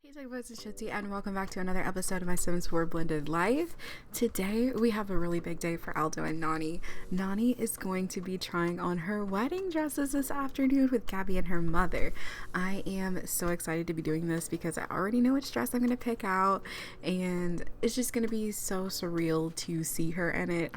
Hey boys, it's Shiipty and welcome back to another episode of my Sims 4 Blended Life. Today we have a really big day for Aldo and Nani. Nani is going to be trying on her wedding dresses this afternoon with Gabby and her mother. I am so excited to be doing this because I already know which dress I'm going to pick out and it's just going to be so surreal to see her in it.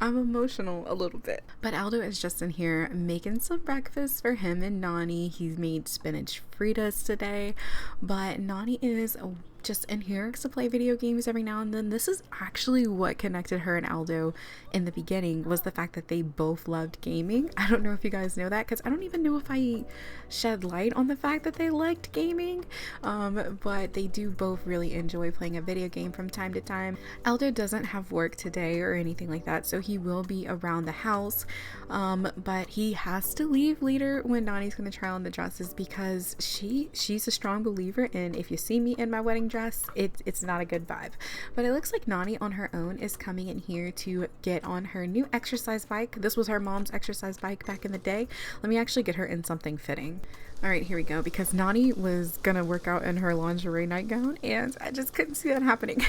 I'm emotional a little bit. But Aldo is just in here making some breakfast for him and Nani. He's made spinach fritas today, but Nani is just in here to play video games every now and then. This is actually what connected her and Aldo in the beginning, was the fact that they both loved gaming. I don't know if you guys know that, because I don't even know if I shed light on the fact that they liked gaming, but they do both really enjoy playing a video game from time to time. Aldo doesn't have work today or anything like that, so he will be around the house, but he has to leave later when Nani's going to try on the dresses, because she's a strong believer in, if you see me in my wedding dress, it's not a good vibe. But it looks like Nani on her own is coming in here to get on her new exercise bike. This was her mom's exercise bike back in the day. Let me actually get her in something fitting. All right, here we go, because Nani was gonna work out in her lingerie nightgown and I just couldn't see that happening.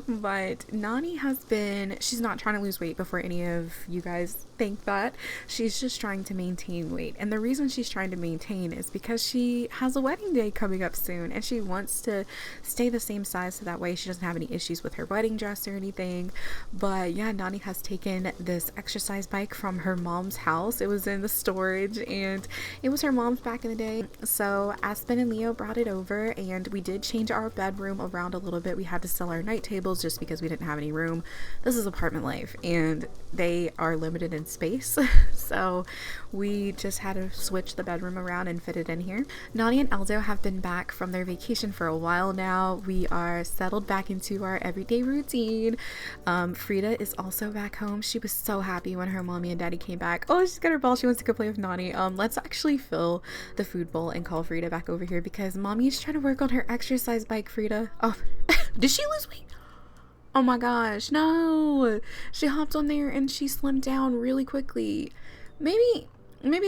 But Nani she's not trying to lose weight before any of you guys think that. She's just trying to maintain weight. And the reason she's trying to maintain is because she has a wedding day coming up soon and she wants to stay the same size so that way she doesn't have any issues with her wedding dress or anything. But yeah, Nani has taken this exercise bike from her mom's house. It was in the storage and it was her mom's back in the day. So Aspen and Leo brought it over and we did change our bedroom around a little bit. We had to sell our night tables just because we didn't have any room. This is apartment life and they are limited in space. So we just had to switch the bedroom around and fit it in here. Nani and Aldo have been back from their vacation for a while now. We are settled back into our everyday routine. Frida is also back home. She was so happy when her mommy and daddy came back. Oh, she's got her ball. She wants to go play with Nani. Let's actually fill the food bowl and call Frida back over here because mommy's trying to work on her exercise bike. Frida, oh, did she lose weight? Oh my gosh, no. She hopped on there and she slimmed down really quickly. Maybe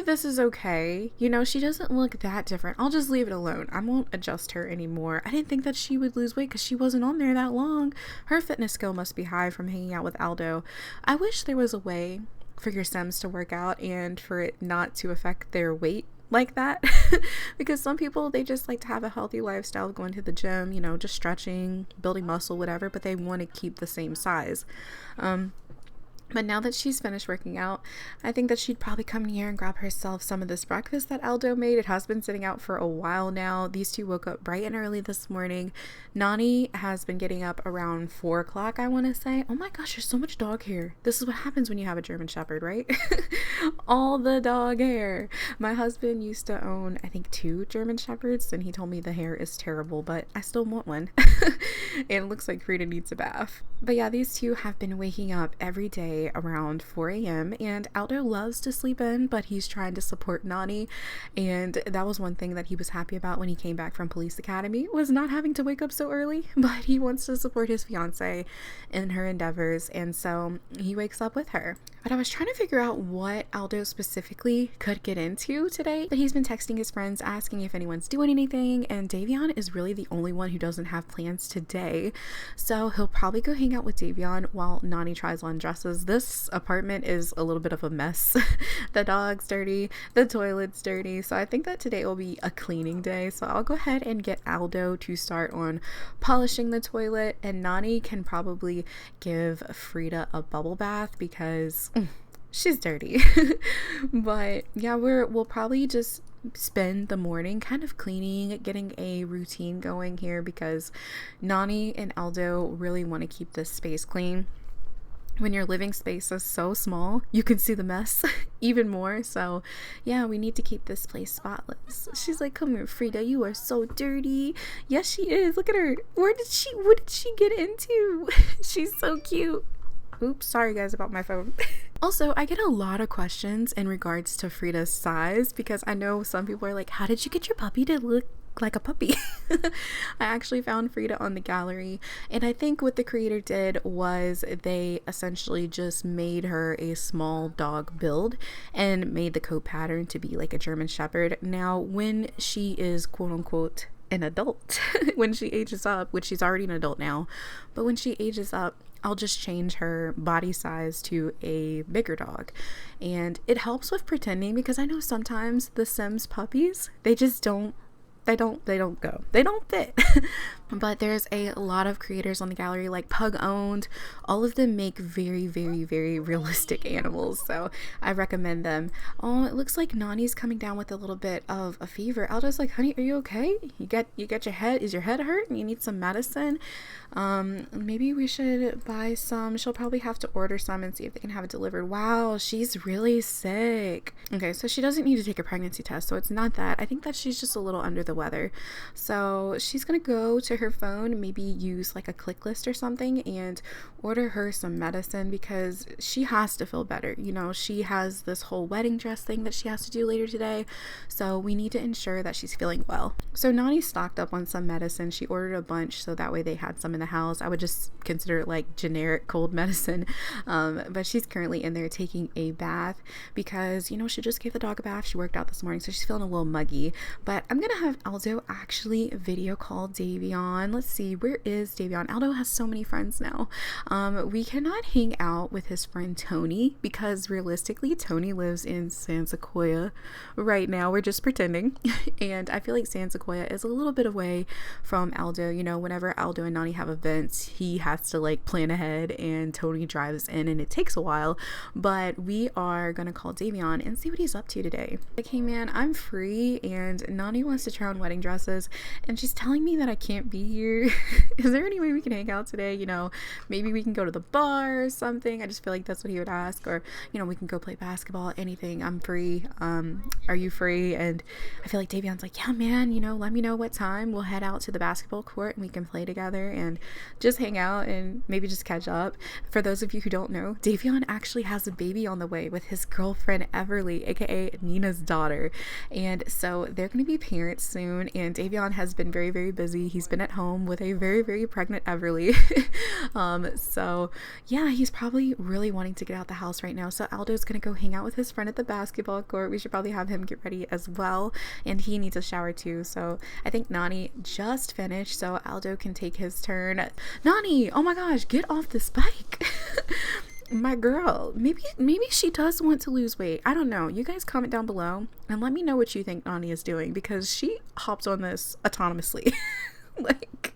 this is okay. You know, she doesn't look that different. I'll just leave it alone. I won't adjust her anymore. I didn't think that she would lose weight because she wasn't on there that long. Her fitness skill must be high from hanging out with Aldo. I wish there was a way for your Sims to work out and for it not to affect their weight like that. Because some people, they just like to have a healthy lifestyle, going to the gym, you know, just stretching, building muscle, whatever, but they want to keep the same size. But now that she's finished working out, I think that she'd probably come in here and grab herself some of this breakfast that Aldo made. It has been sitting out for a while now. These two woke up bright and early this morning. Nani has been getting up around 4 o'clock, I want to say. Oh my gosh, there's so much dog hair. This is what happens when you have a German Shepherd, right? All the dog hair. My husband used to own, I think, 2 German Shepherds, and he told me the hair is terrible, but I still want one. And it looks like Frida needs a bath. But yeah, these two have been waking up every day around 4 a.m. and Aldo loves to sleep in, but he's trying to support Nani, and that was one thing that he was happy about when he came back from police academy, was not having to wake up so early. But he wants to support his fiance in her endeavors, and so he wakes up with her. But I was trying to figure out what Aldo specifically could get into today, but he's been texting his friends asking if anyone's doing anything, and Davion is really the only one who doesn't have plans today, so he'll probably go hang out with Davion while Nani tries on dresses. This apartment is a little bit of a mess. The dog's dirty, the toilet's dirty, so I think that today will be a cleaning day. So I'll go ahead and get Aldo to start on polishing the toilet, and Nani can probably give Frida a bubble bath because she's dirty. But yeah, we'll probably just spend the morning kind of cleaning, getting a routine going here, because Nani and Aldo really want to keep this space clean. When your living space is so small, you can see the mess even more. So yeah, we need to keep this place spotless. She's like, come here, Frida, you are so dirty. Yes, she is. Look at her. What did she get into? She's so cute. Oops, sorry guys about my phone. Also, I get a lot of questions in regards to Frida's size, because I know some people are like, how did you get your puppy to look like a puppy? I actually found Frida on the gallery, and I think what the creator did was they essentially just made her a small dog build and made the coat pattern to be like a German Shepherd. Now, when she is quote unquote an adult. When she ages up, which she's already an adult now, but when she ages up, I'll just change her body size to a bigger dog. And it helps with pretending, because I know sometimes the Sims puppies, they just don't fit. But there's a lot of creators on the gallery, like Pug Owned. All of them make very, very, very realistic animals, so I recommend them. Oh, it looks like Nani's coming down with a little bit of a fever. Aldo's like, honey, are you okay? You got your head, is your head hurt and you need some medicine? Maybe we should buy some. She'll probably have to order some and see if they can have it delivered. Wow, she's really sick. Okay, so she doesn't need to take a pregnancy test, so it's not that. I think that she's just a little under the weather. So she's gonna go to her phone, maybe use like a click list or something, and order her some medicine, because she has to feel better. You know, she has this whole wedding dress thing that she has to do later today, so we need to ensure that she's feeling well. So Nani stocked up on some medicine. She ordered a bunch, so that way they had some in the house. I would just consider it like generic cold medicine, but she's currently in there taking a bath, because, you know, she just gave the dog a bath. She worked out this morning, so she's feeling a little muggy. But I'm gonna have Aldo actually video call Davion. Let's see, where is Davion? Aldo has so many friends now. We cannot hang out with his friend Tony, because realistically Tony lives in San Sequoia right now. We're just pretending. And I feel like San Sequoia is a little bit away from Aldo. You know, whenever Aldo and Nani have events, he has to like plan ahead, and Tony drives in, and it takes a while. But we are gonna call Davion and see what he's up to today. Like, hey man, I'm free and Nani wants to try on wedding dresses, and she's telling me that I can't be here. Is there any way we can hang out today? You know, maybe we can go to the bar or something. I just feel like that's what he would ask. Or, you know, we can go play basketball, anything. I'm free. Are you free? And I feel like Davion's like, yeah man, you know, let me know what time. We'll head out to the basketball court and we can play together and just hang out and maybe just catch up. For those of you who don't know, Davion actually has a baby on the way with his girlfriend Everly, aka Nina's daughter, and so they're going to be parents soon. And Davion has been very, very busy. He's been at home with a very, very pregnant Everly. So yeah, he's probably really wanting to get out the house right now. So Aldo's gonna go hang out with his friend at the basketball court. We should probably have him get ready as well, and he needs a shower too. So I think Nani just finished, so Aldo can take his turn. Nani, oh my gosh, get off this bike. My girl, maybe she does want to lose weight. I don't know. You guys comment down below and let me know what you think Nani is doing, because she hops on this autonomously. Like,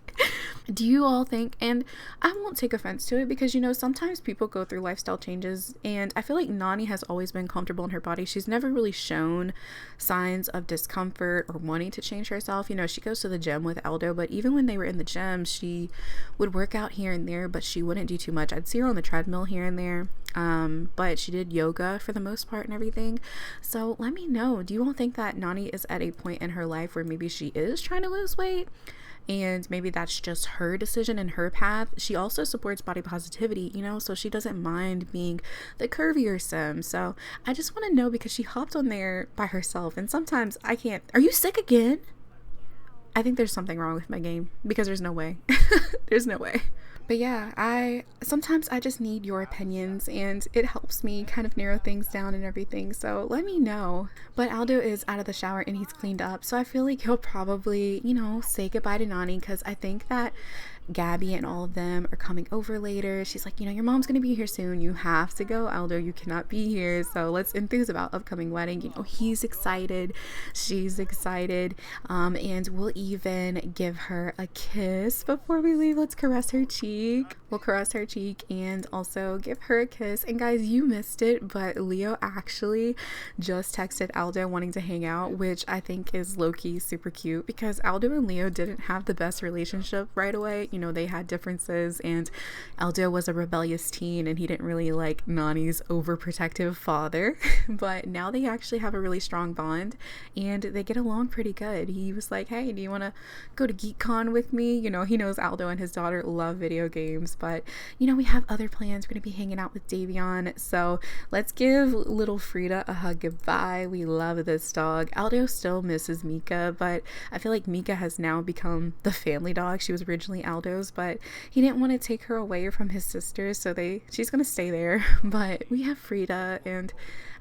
do you all think, and I won't take offense to it, because, you know, sometimes people go through lifestyle changes, and I feel like Nani has always been comfortable in her body. She's never really shown signs of discomfort or wanting to change herself. You know, she goes to the gym with Aldo, but even when they were in the gym, she would work out here and there, but she wouldn't do too much. I'd see her on the treadmill here and there, but she did yoga for the most part and everything. So let me know, do you all think that Nani is at a point in her life where maybe she is trying to lose weight? And maybe that's just her decision and her path. She also supports body positivity, you know, so she doesn't mind being the curvier sim. So I just want to know, because she hopped on there by herself, and sometimes I can't. Are you sick again? I think there's something wrong with my game, because there's no way. There's no way. But yeah, sometimes I just need your opinions, and it helps me kind of narrow things down and everything, so let me know. But Aldo is out of the shower and he's cleaned up, so I feel like he'll probably, you know, say goodbye to Nani, because I think that Gabby and all of them are coming over later. She's like, you know, your mom's gonna be here soon. You have to go, Aldo. You cannot be here. So let's enthuse about upcoming wedding. You know, he's excited. She's excited. And we'll even give her a kiss before we leave. Let's caress her cheek. We'll caress her cheek and also give her a kiss. And guys, you missed it, but Leo actually just texted Aldo wanting to hang out, which I think is low-key super cute, because Aldo and Leo didn't have the best relationship right away. You know, they had differences, and Aldo was a rebellious teen and he didn't really like Nani's overprotective father. But now they actually have a really strong bond and they get along pretty good. He was like, hey, do you want to go to GeekCon with me? You know, he knows Aldo and his daughter love video games, but you know, we have other plans. We're gonna be hanging out with Davion, so let's give little Frida a hug goodbye. We love this dog. Aldo still misses Mika, but I feel like Mika has now become the family dog. She was originally Aldo's, but he didn't want to take her away from his sisters, so she's gonna stay there. But we have Frida, and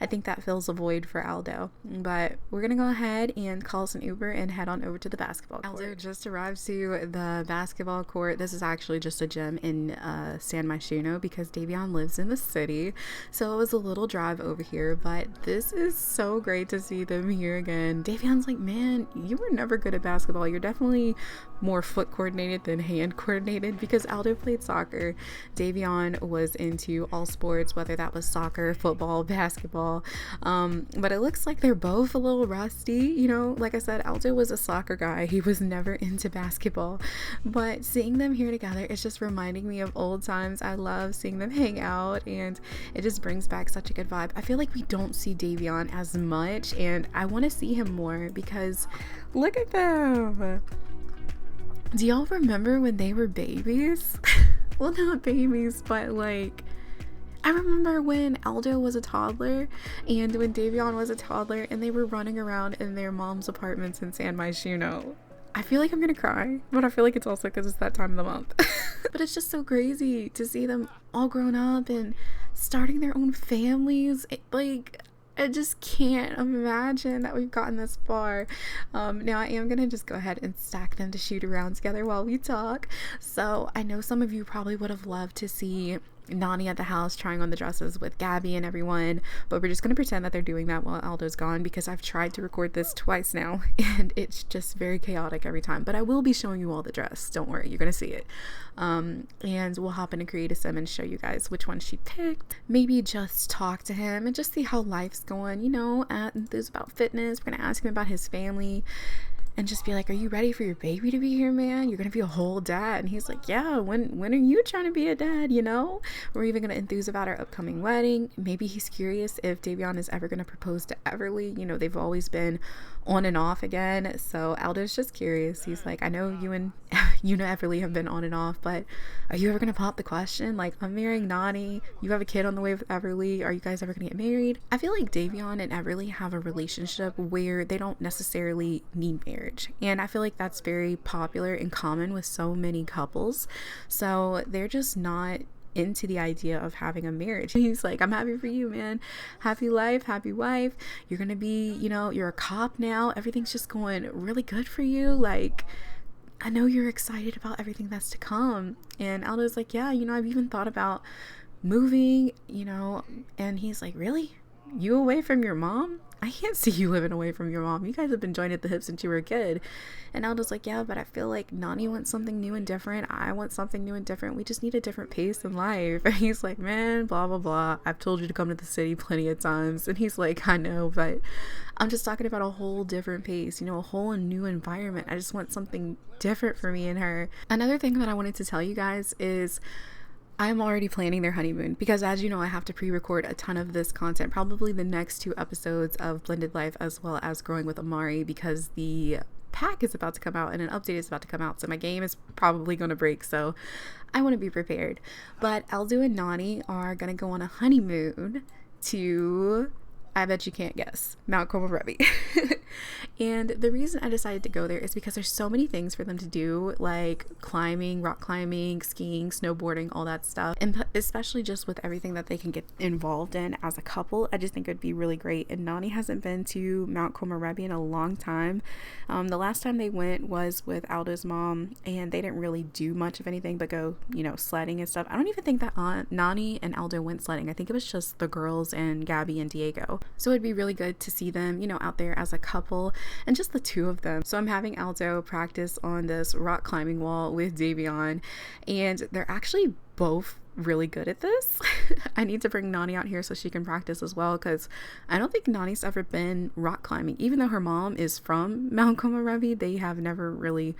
I think that fills a void for Aldo. But we're gonna go ahead and call us an Uber and head on over to the basketball court. Aldo just arrived to the basketball court. This is actually just a gym in San Myshuno because Davion lives in the city, so it was a little drive over here, but this is so great to see them here again. Davion's like, man, you were never good at basketball. You're definitely more foot coordinated than hand coordinated, because Aldo played soccer. Davion was into all sports, whether that was soccer, football, basketball, but it looks like they're both a little rusty. You know, like I said, Aldo was a soccer guy. He was never into basketball, but seeing them here together, it's just reminding me of old times. I love seeing them hang out, and it just brings back such a good vibe. I feel like we don't see Davion as much, and I want to see him more because look at them. Do y'all remember when they were babies? Well, not babies, but like, I remember when Aldo was a toddler and when Davion was a toddler and they were running around in their mom's apartments in San Myshuno. I feel like I'm gonna cry, but I feel like it's also because it's that time of the month. But it's just so crazy to see them all grown up and starting their own families. I just can't imagine that we've gotten this far. Now I am gonna just go ahead and stack them to shoot around together while we talk. So I know some of you probably would have loved to see Nani at the house trying on the dresses with Gabby and everyone, but we're just gonna pretend that they're doing that while Aldo's gone, because I've tried to record this twice now and it's just very chaotic every time. But I will be showing you all the dress, don't worry, you're gonna see it. And we'll hop into Create a Sim and show you guys which one she picked. Maybe just talk to him and just see how life's going, you know, enthuse about fitness. We're gonna ask him about his family and just be like, are you ready for your baby to be here, man? You're gonna be a whole dad. And he's like, yeah, when are you trying to be a dad, you know? We're even gonna enthuse about our upcoming wedding. Maybe he's curious if Davion is ever gonna propose to Everly. You know, they've always been on and off again. So Aldo's just curious. He's like, I know you and Everly have been on and off, but are you ever gonna pop the question? Like, I'm marrying Nani, you have a kid on the way with Everly, are you guys ever gonna get married? I feel like Davion and Everly have a relationship where they don't necessarily need marriage, and I feel like that's very popular and common with so many couples. So they're just not into the idea of having a marriage. He's like, I'm happy for you, man. Happy life, happy wife. You're gonna be, you know, you're a cop now. Everything's just going really good for you. Like, I know you're excited about everything that's to come. And Aldo's like, yeah, you know, I've even thought about moving, you know. And he's like, really? You away from your mom? I can't see you living away from your mom. You guys have been joined at the hip since you were a kid. And Aldo's like, yeah, but I feel like Nani wants something new and different. I want something new and different. We just need a different pace in life. And he's like, man, blah, blah, blah. I've told you to come to the city plenty of times. And he's like, I know, but I'm just talking about a whole different pace, you know, a whole new environment. I just want something different for me and her. Another thing that I wanted to tell you guys is I'm already planning their honeymoon because, as you know, I have to pre-record a ton of this content, probably the next 2 episodes of Blended Life as well as Growing with Amari, because the pack is about to come out and an update is about to come out, so my game is probably going to break, so I want to be prepared. But Aldo and Nani are going to go on a honeymoon to, I bet you can't guess, Mount Komorebi. And the reason I decided to go there is because there's so many things for them to do, like climbing, rock climbing, skiing, snowboarding, all that stuff. And especially just with everything that they can get involved in as a couple, I just think it would be really great. And Nani hasn't been to Mount Komorebi in a long time. The last time they went was with Aldo's mom, and they didn't really do much of anything but go, you know, sledding and stuff. I don't even think that Nani and Aldo went sledding. I think it was just the girls and Gabby and Diego. So it'd be really good to see them, you know, out there as a couple, and just the 2 of them. So I'm having Aldo practice on this rock climbing wall with Davion, and they're actually both really good at this. I need to bring Nani out here so she can practice as well, because I don't think Nani's ever been rock climbing. Even though her mom is from Mount Komorebi, they have never really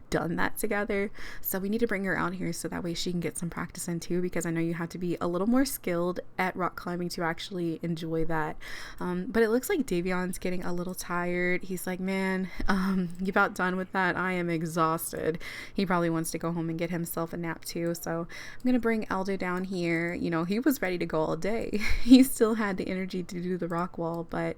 done that together. So we need to bring her out here so that way she can get some practice in too, because I know you have to be a little more skilled at rock climbing to actually enjoy that. But it looks like Davion's getting a little tired. He's like, man, you about done with that? I am exhausted. He probably wants to go home and get himself a nap too. So I'm gonna bring Aldo down here. You know, he was ready to go all day. He still had the energy to do the rock wall, but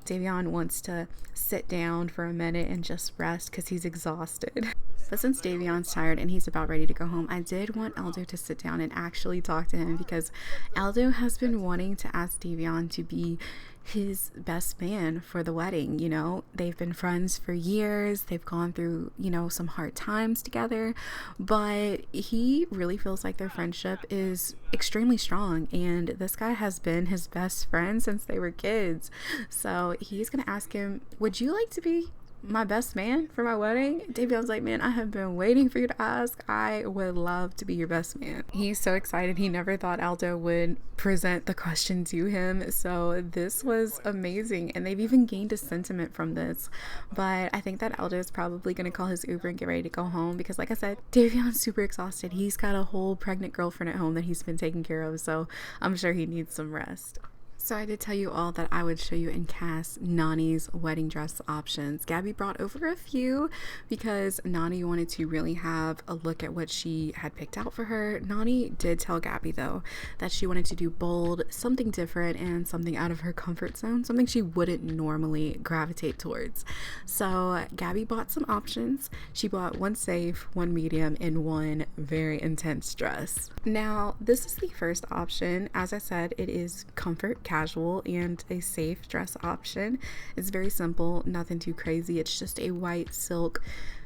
Davion wants to sit down for a minute and just rest because he's exhausted. But since Davion's tired and he's about ready to go home, I did want Aldo to sit down and actually talk to him, because Aldo has been wanting to ask Davion to be his best man for the wedding. You know, they've been friends for years, they've gone through, you know, some hard times together, but he really feels like their friendship is extremely strong, and this guy has been his best friend since they were kids. So he's gonna ask him, would you like to be my best man for my wedding? Davion's like, man, I have been waiting for you to ask. I would love to be your best man. He's so excited. He never thought Aldo would present the question to him, so this was amazing, and they've even gained a sentiment from this. But I think that Aldo is probably going to call his Uber and get ready to go home, because like I said, Davion's super exhausted. He's got a whole pregnant girlfriend at home that he's been taking care of, so I'm sure he needs some rest. So I did tell you all that I would show you and cast Nani's wedding dress options. Gabby brought over a few because Nani wanted to really have a look at what she had picked out for her. Nani did tell Gabby though that she wanted to do bold, something different, and something out of her comfort zone, something she wouldn't normally gravitate towards. So Gabby bought some options. She bought one safe, one medium, and one very intense dress. Now this is the first option. As I said, it is comfort, casual, and a safe dress option. It's very simple, nothing too crazy. It's just a white silk,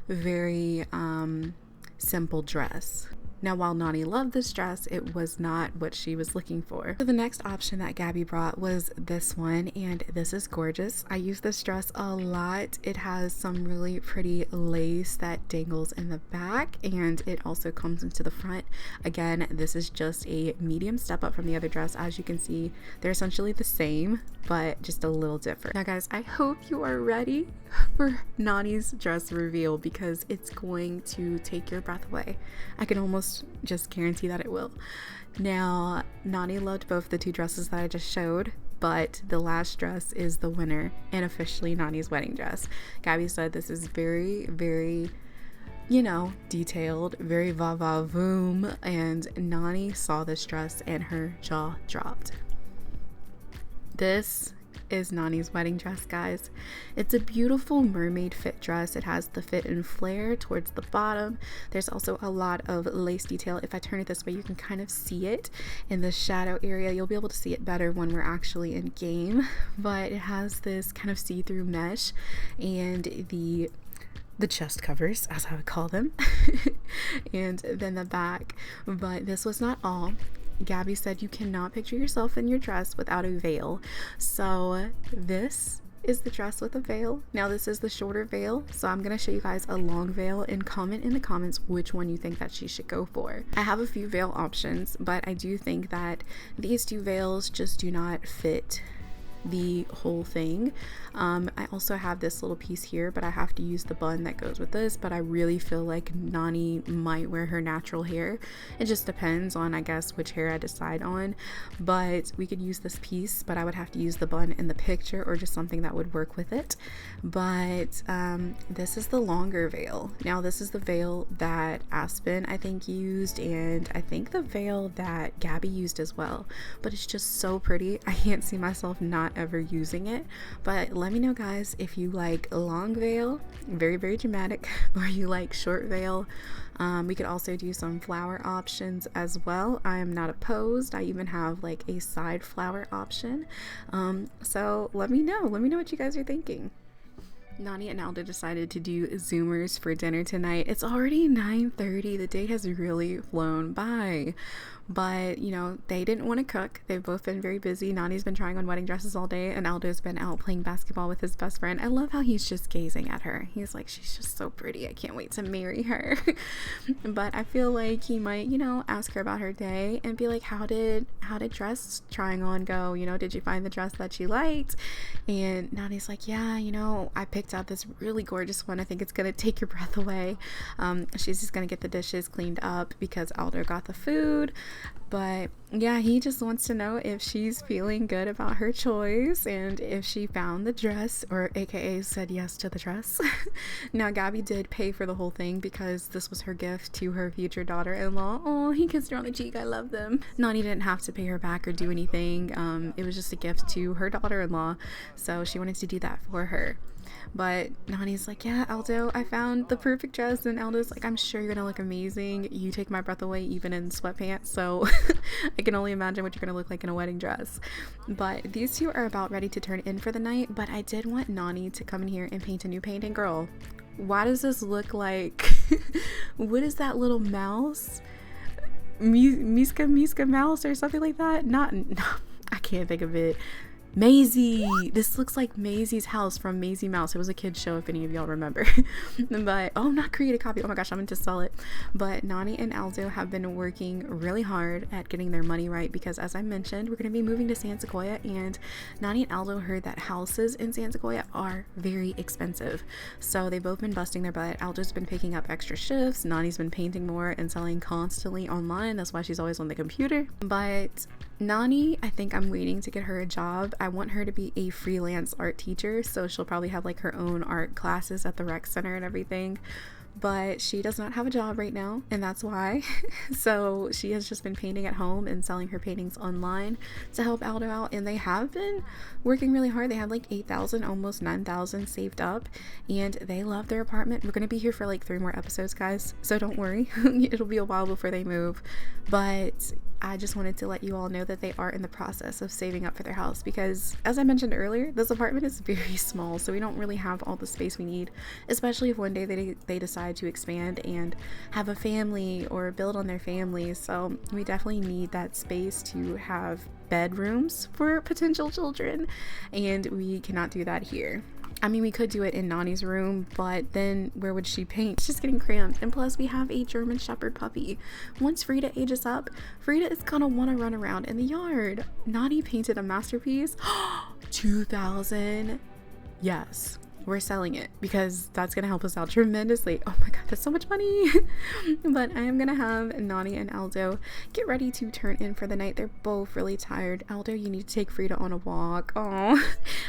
very simple dress. Now, while Nani loved this dress, it was not what she was looking for. So the next option that Gabby brought was this one, and this is gorgeous. I use this dress a lot. It has some really pretty lace that dangles in the back, and it also comes into the front. Again, this is just a medium step up from the other dress. As you can see, they're essentially the same, but just a little different. Now guys, I hope you are ready for Nani's dress reveal, because it's going to take your breath away. I can almost just guarantee that it will. Now, Nani loved both the two dresses that I just showed, but the last dress is the winner and officially Nani's wedding dress. Gabby said this is very, very, you know, detailed, very va-va-voom, and Nani saw this dress and her jaw dropped. This is Nani's wedding dress, guys. It's a beautiful mermaid fit dress. It has the fit and flare towards the bottom. There's also a lot of lace detail. If I turn it this way, you can kind of see it in the shadow area. You'll be able to see it better when we're actually in game, but it has this kind of see-through mesh and the chest covers, as I would call them, and then the back. But this was not all. Gabby said you cannot picture yourself in your dress without a veil. So this is the dress with a veil. Now this is the shorter veil, so I'm gonna show you guys a long veil, and comment in the comments which one you think that she should go for. I have a few veil options, but I do think that these two veils just do not fit the whole thing. I also have this little piece here, but I have to use the bun that goes with this, but I really feel like Nani might wear her natural hair. It just depends on, I guess, which hair I decide on, but we could use this piece, but I would have to use the bun in the picture or just something that would work with it. But this is the longer veil. Now this is the veil that Aspen I think used, and I think the veil that Gabby used as well, but it's just so pretty. I can't see myself not ever using it. But let me know, guys, if you like a long veil, very, very dramatic, or you like short veil. We could also do some flower options as well. I am not opposed. I even have like a side flower option. So let me know what you guys are thinking. Nani and Aldo decided to do Zoomers for dinner tonight. It's already 9:30. The day has really flown by. But, you know, they didn't want to cook. They've both been very busy. Nani's been trying on wedding dresses all day, and Aldo's been out playing basketball with his best friend. I love how he's just gazing at her. He's like, she's just so pretty. I can't wait to marry her. But I feel like he might, you know, ask her about her day and be like, how did dress trying on go? You know, did you find the dress that you liked? And Nani's like, yeah, you know, I picked picked out this really gorgeous one. I think it's gonna take your breath away. She's just gonna get the dishes cleaned up because Aldo got the food. But yeah, he just wants to know if she's feeling good about her choice and if she found the dress, or aka said yes to the dress. Now Gabby did pay for the whole thing because this was her gift to her future daughter-in-law. Oh, he kissed her on the cheek. I love them. Nani didn't have to pay her back or do anything. It was just a gift to her daughter-in-law, so she wanted to do that for her. But Nani's like, yeah, Aldo, I found the perfect dress. And Aldo's like, I'm sure you're gonna look amazing. You take my breath away even in sweatpants, so I can only imagine what you're gonna look like in a wedding dress. But these two are about ready to turn in for the night, but I did want Nani to come in here and paint a new painting. Girl, why does this look like what is that little mouse? Miska mouse or something like that? No, I can't think of it. Maisie. This looks like Maisie's house from Maisie Mouse. It was a kid's show, if any of y'all remember. But oh, not create a copy. Oh my gosh, I'm going to sell it. But Nani and Aldo have been working really hard at getting their money right because, as I mentioned, we're going to be moving to San Sequoia, and Nani and Aldo heard that houses in San Sequoia are very expensive. So they've both been busting their butt. Aldo's been picking up extra shifts. Nani's been painting more and selling constantly online. That's why she's always on the computer. But Nani, I think I'm waiting to get her a job. I want her to be a freelance art teacher, so she'll probably have like her own art classes at the rec center and everything. But she does not have a job right now, and that's why. So she has just been painting at home and selling her paintings online to help Aldo out, and they have been working really hard. They have like 8,000, almost 9,000 saved up, and they love their apartment. We're gonna be here for like 3 more episodes, guys, so don't worry. It'll be a while before they move, but I just wanted to let you all know that they are in the process of saving up for their house because, as I mentioned earlier, this apartment is very small, so we don't really have all the space we need, especially if one day they decide to expand and have a family or build on their family. So we definitely need that space to have bedrooms for potential children, and we cannot do that here. I mean, we could do it in Nani's room, but then where would she paint? It's just getting cramped. And plus, we have a German Shepherd puppy. Once Frida ages up, Frida is gonna want to run around in the yard. Nani painted a masterpiece. 2,000. Yes, we're selling it because that's gonna help us out tremendously. Oh my god, that's so much money. But I am gonna have Nani and Aldo get ready to turn in for the night. They're both really tired. Aldo, you need to take Frida on a walk. Oh,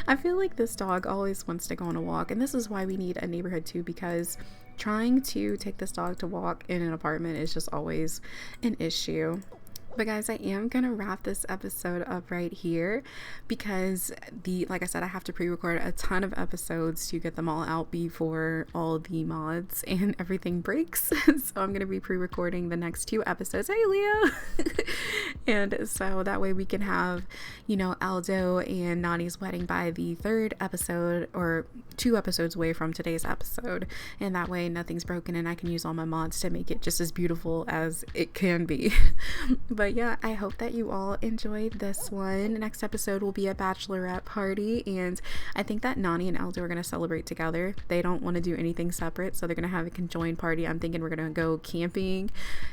I feel like this dog always wants to go on a walk, and this is why we need a neighborhood too, because trying to take this dog to walk in an apartment is just always an issue. But guys, I am gonna wrap this episode up right here because like I said, I have to pre-record a ton of episodes to get them all out before all the mods and everything breaks. So I'm gonna be pre-recording the next 2 episodes. Hey Leo. And so that way we can have, you know, Aldo and Nani's wedding by the 3rd episode, or 2 episodes away from today's episode, and that way nothing's broken and I can use all my mods to make it just as beautiful as it can be. But yeah, I hope that you all enjoyed this one. Next episode will be a bachelorette party, and I think that Nani and Aldo are going to celebrate together. They don't want to do anything separate, so they're going to have a conjoined party. I'm thinking we're going to go camping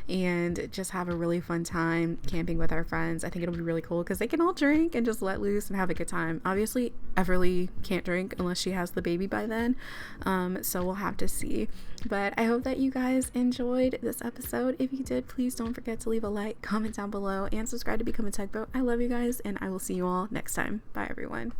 and just have a really fun time camping with our friends. I think it'll be really cool because they can all drink and just let loose and have a good time. Obviously, Everly can't drink unless she has the baby by then, so we'll have to see. But I hope that you guys enjoyed this episode. If you did, please don't forget to leave a like, comment down below, and subscribe to become a tugboat. I love you guys, and I will see you all next time. Bye everyone.